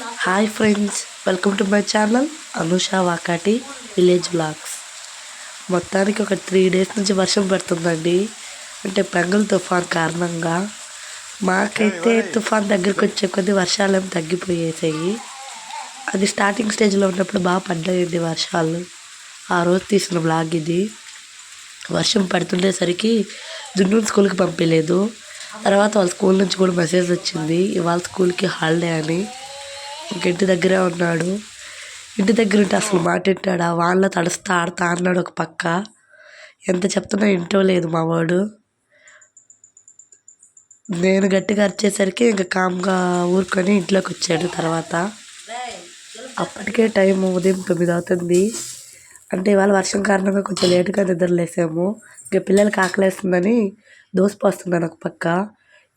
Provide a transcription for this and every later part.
Hi friends, welcome to my channel Anusha Vakati village vlogs. మొత్తానికి ఒక 3 days నుంచి వర్షం పడుతుందండి. అంటే పెంగల్ తుఫాన్ కారణంగా మాకైతే తుఫాన్ దగ్గరికి వచ్చే కొద్ది వర్షాలు ఏమి తగ్గిపోయేసాయి. అది స్టార్టింగ్ స్టేజ్లో ఉన్నప్పుడు బాగా పడ్డాయండి వర్షాలు. ఆ రోజు తీసిన వ్లాగ్ ఇది. వర్షం పడుతుండేసరికి జున్ను స్కూల్కి పంపించలేదు. తర్వాత వాళ్ళ స్కూల్ నుంచి కూడా మెసేజ్ వచ్చింది, ఇవాళ స్కూల్కి హాలిడే అని. ఇంటి దగ్గరే ఉన్నాడు. ఇంటి దగ్గర ఉంటే అసలు మాట వింటాడా? వాళ్ళ తడుస్తా ఆడుతా అన్నాడు ఒక పక్క. ఎంత చెప్తున్నా ఇంటో లేదు మా వాడు. నేను గట్టిగా అరిచేసరికి ఇంకా కామ్గా ఊరుకొని ఇంట్లోకి వచ్చాడు. తర్వాత అప్పటికే టైం ఉదయం 9 అవుతుంది. అంటే ఇవాళ వర్షం కారణంగా కొంచెం లేటుగా నిద్రలేసాము. ఇంకా పిల్లలకి ఆకలేస్తుందని దోశ పోస్తున్నాను ఒక పక్క.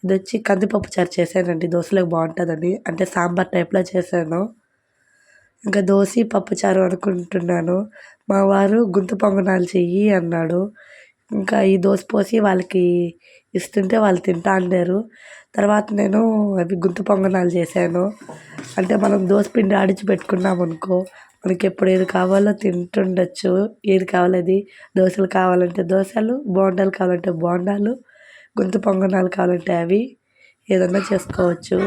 ఇది వచ్చి కందిపప్పు చారు చేశానండి, దోశలోకి బాగుంటుందని. అంటే సాంబార్ టైప్లో చేశాను. ఇంకా దోశ పప్పు చారు అనుకుంటున్నాను. మా వారు గుంత పొంగనాలు చెయ్యి అన్నాడు. ఇంకా ఈ దోశ పోసి వాళ్ళకి ఇస్తుంటే వాళ్ళు తింటా అన్నారు. తర్వాత నేను అవి గుంత పొంగనాలు చేశాను. అంటే మనం దోశ పిండి ఆడించి పెట్టుకున్నాం అనుకో, మనకి ఎప్పుడు ఏది కావాలో తింటుండొచ్చు. ఏది కావాలి అది. దోశలు కావాలంటే దోశలు, బోండాలు కావాలంటే బోండాలు, గుంత పొంగనాలు కావాలంటే అవి ఏదన్నా చేసుకోవచ్చు.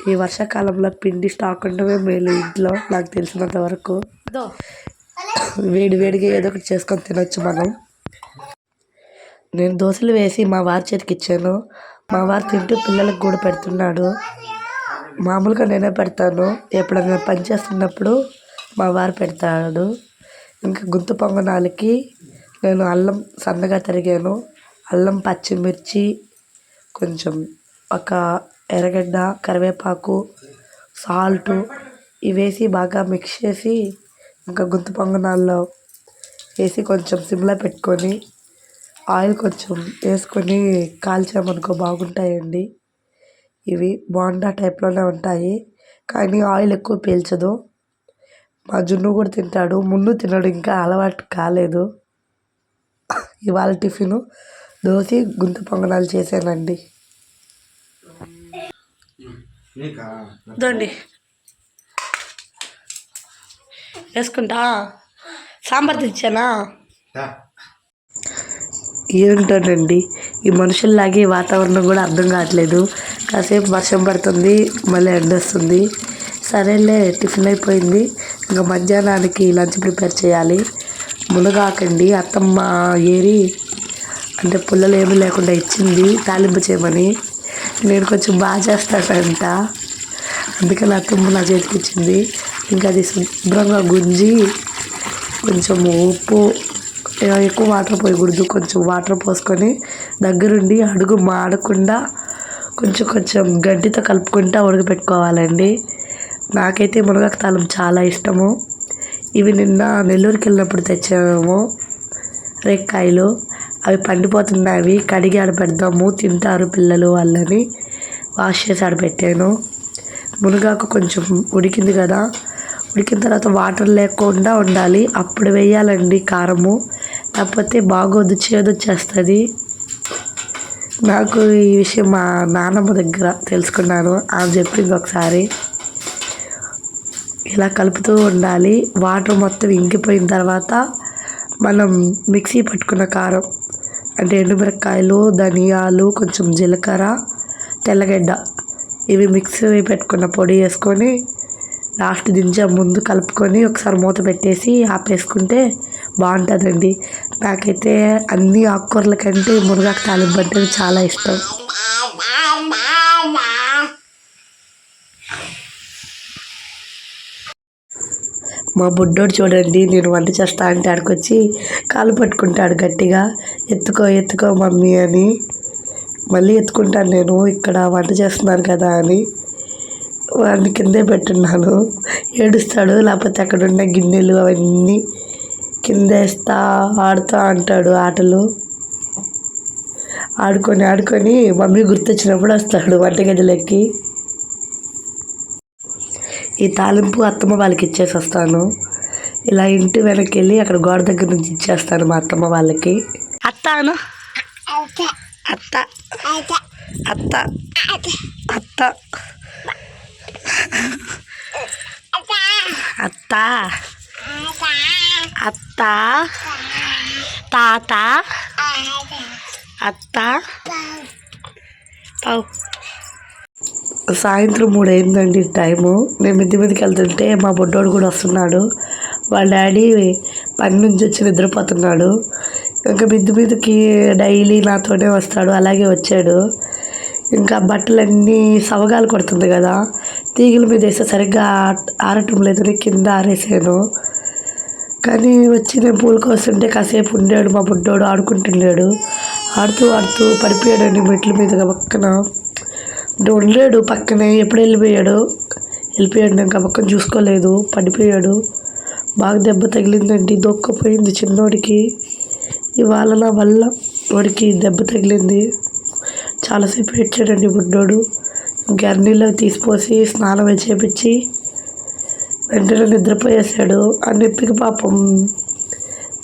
ఈ వర్షాకాలంలో పిండి స్టాక్ ఉండమే మేలు ఇంట్లో, నాకు తెలిసినంత వరకు. వేడి వేడిగా ఏదో ఒకటి చేసుకొని తినొచ్చు మనం. నేను దోశలు వేసి మా వారి చేతికి ఇచ్చాను. మా వారు తింటూ పిల్లలకు కూడా పెడుతున్నాడు. మామూలుగా నేనే పెడతాను, ఎప్పుడైనా పని చేస్తున్నప్పుడు మా వారు పెడతాడు. ఇంకా గుంత పొంగనాలకి నేను అల్లం సన్నగా తరిగాను. అల్లం, పచ్చిమిర్చి, కొంచెం ఒక ఎర్రగడ్డ, కరివేపాకు, సాల్టు ఇవేసి బాగా మిక్స్ చేసి ఇంకా గుంత పొంగనాల్లో వేసి కొంచెం సిమ్లో పెట్టుకొని ఆయిల్ కొంచెం వేసుకొని కాల్చామనుకో బాగుంటాయండి. ఇవి బోండా టైప్లోనే ఉంటాయి, కానీ ఆయిల్ ఎక్కువ పీల్చదు. మా జున్ను కూడా తింటాడు, మున్ను తినడు, ఇంకా అలవాటు కాలేదు. ఇవాళ టిఫిను దోశ, గుంత పొంగనాలు చేశానండి. ఇదండి వేసుకుంటా. సాంబార్ తెచ్చానా? ఏంటోనండి, ఈ మనుషుల్లాగే వాతావరణం కూడా అర్థం కావట్లేదు. కాసేపు వర్షం పడుతుంది, మళ్ళీ ఎండ వస్తుంది. సరేలే, టిఫిన్ అయిపోయింది. ఇంకా మధ్యాహ్నానికి లంచ్ ప్రిపేర్ చేయాలి. మునగాకండి అత్తమ్మ ఏరి అంటే పుల్లలు ఏమీ లేకుండా ఇచ్చింది తాలింపు చేయమని. నేను కొంచెం బాగా చేస్తానంట, అందుకని అత్తమ్మ నా చేతికి ఇచ్చింది. ఇంకా అది శుభ్రంగా గుంజి కొంచెం ఉప్పు, ఎక్కువ వాటర్ పోయకూడదు, కొంచెం వాటర్ పోసుకొని దగ్గరుండి అడుగు మాడకుండా కొంచెం కొంచెం గడ్డితో కలుపుకుంటూ ఉడకపెట్టుకోవాలండి. నాకైతే మునగాకు తాలింపు చాలా ఇష్టము. ఇవి నిన్న నెల్లూరుకి వెళ్ళినప్పుడు తెచ్చాము రేక్కాయలు. అవి పండిపోతున్నాయి. అవి కడిగి ఆడపెడదాము, తింటారు పిల్లలు వాళ్ళని వాష్ చేసి ఆడపెట్టాను. మునగాకు కొంచెం ఉడికింది కదా, ఉడికిన తర్వాత వాటర్ లేకుండా ఉండాలి, అప్పుడు వేయాలండి కారము. లేకపోతే బాగోదు, చేదొచ్చేస్తుంది. నాకు ఈ విషయం మా నాన్నమ్మ దగ్గర తెలుసుకున్నాను, ఆమె చెప్పింది ఒకసారి. ఇలా కలుపుతూ ఉండాలి. వాటర్ మొత్తం ఇంకిపోయిన తర్వాత మనం మిక్సీ పట్టుకున్న కారం అంటే ఎండుమిరపకాయలు, ధనియాలు, కొంచెం జీలకర్ర, తెల్లగడ్డ ఇవి మిక్సీ పెట్టుకున్న పొడి వేసుకొని లాస్ట్ దించే ముందు కలుపుకొని ఒకసారి మూత పెట్టేసి ఆపేసుకుంటే బాగుంటుందండి. నాకైతే అన్ని ఆకుకూరల కంటే మునగాకు తాలింపు అంటే చాలా ఇష్టం. మా బుడ్డోడు చూడండి, నేను వంట చేస్తా అంటే ఆడికొచ్చి కాలు పట్టుకుంటాడు గట్టిగా. ఎత్తుకో ఎత్తుకో మమ్మీ అని. మళ్ళీ ఎత్తుకుంటాను నేను, ఇక్కడ వంట చేస్తున్నాను కదా అని. వాడిని కిందే పెట్టున్నాను, ఏడుస్తాడు. లేకపోతే అక్కడ ఉన్న గిన్నెలు అవన్నీ కిందేస్తా ఆడుతూ అంటాడు ఆటలు. ఆడుకొని ఆడుకొని మమ్మీ గుర్తొచ్చినప్పుడు వస్తాడు వంటగదిలోకి. ఈ తాలింపు అత్తమ్మ వాళ్ళకి ఇచ్చేసి వస్తాను. ఇలా ఇంటి వెనక్కి వెళ్ళి అక్కడ గోడ దగ్గర నుంచి ఇచ్చేస్తాను మా అత్తమ్మ వాళ్ళకి. అత్తాను అత్త అత్త అత్త అత్త అత్త తాత అత్త పావు. సాయంత్రం 3 అయిందండి టైము. నేను మిద్ది మీదకి వెళ్తుంటే మా బొడ్డోడు కూడా వస్తున్నాడు. వాళ్ళ డాడీ పని నుంచి వచ్చి నిద్రపోతున్నాడు. ఇంకా మిద్ది మీదకి డైలీ నాతోనే వస్తాడు. అలాగే వచ్చాడు. ఇంకా బట్టలన్నీ సవగాలు కొడుతుంది కదా, తీగల మీద వేస్తే సరిగ్గా ఆరటం లేదు. నేను కింద ఆరేసాను. కానీ వచ్చి నేను పూలు కోస్తుంటే కాసేపు ఉండాడు. మా బుడ్డోడు ఆడుకుంటుండాడు. ఆడుతూ ఆడుతూ పడిపోయాడండి మెట్ల మీదుగా పక్కన. ఉండలేడు పక్కనే. ఎప్పుడు వెళ్ళిపోయాడు. ఇంకా పక్కన చూసుకోలేదు. పడిపోయాడు. బాగా దెబ్బ తగిలిందండి. దొక్కపోయింది చిన్నోడికి. ఇవాళ నా వల్ల వాడికి దెబ్బ తగిలింది. చాలాసేపు ఏడ్చాడండి బుడ్డోడు. గర్నీలో తీసిపోసి స్నానం చేపించి వెంటనే నిద్రపోయేసాడు. ఆ నొప్పికి పాపం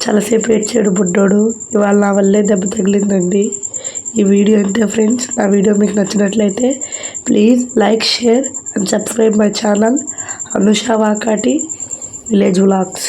చాలాసేపు ఏడ్చాడు బుడ్డోడు. ఇవాళ నా వల్లే దెబ్బ తగిలిందండి. ఈ వీడియో అంతే ఫ్రెండ్స్. నా వీడియో మీకు నచ్చినట్లయితే please like, share and subscribe my channel Anusha Vakati village vlogs.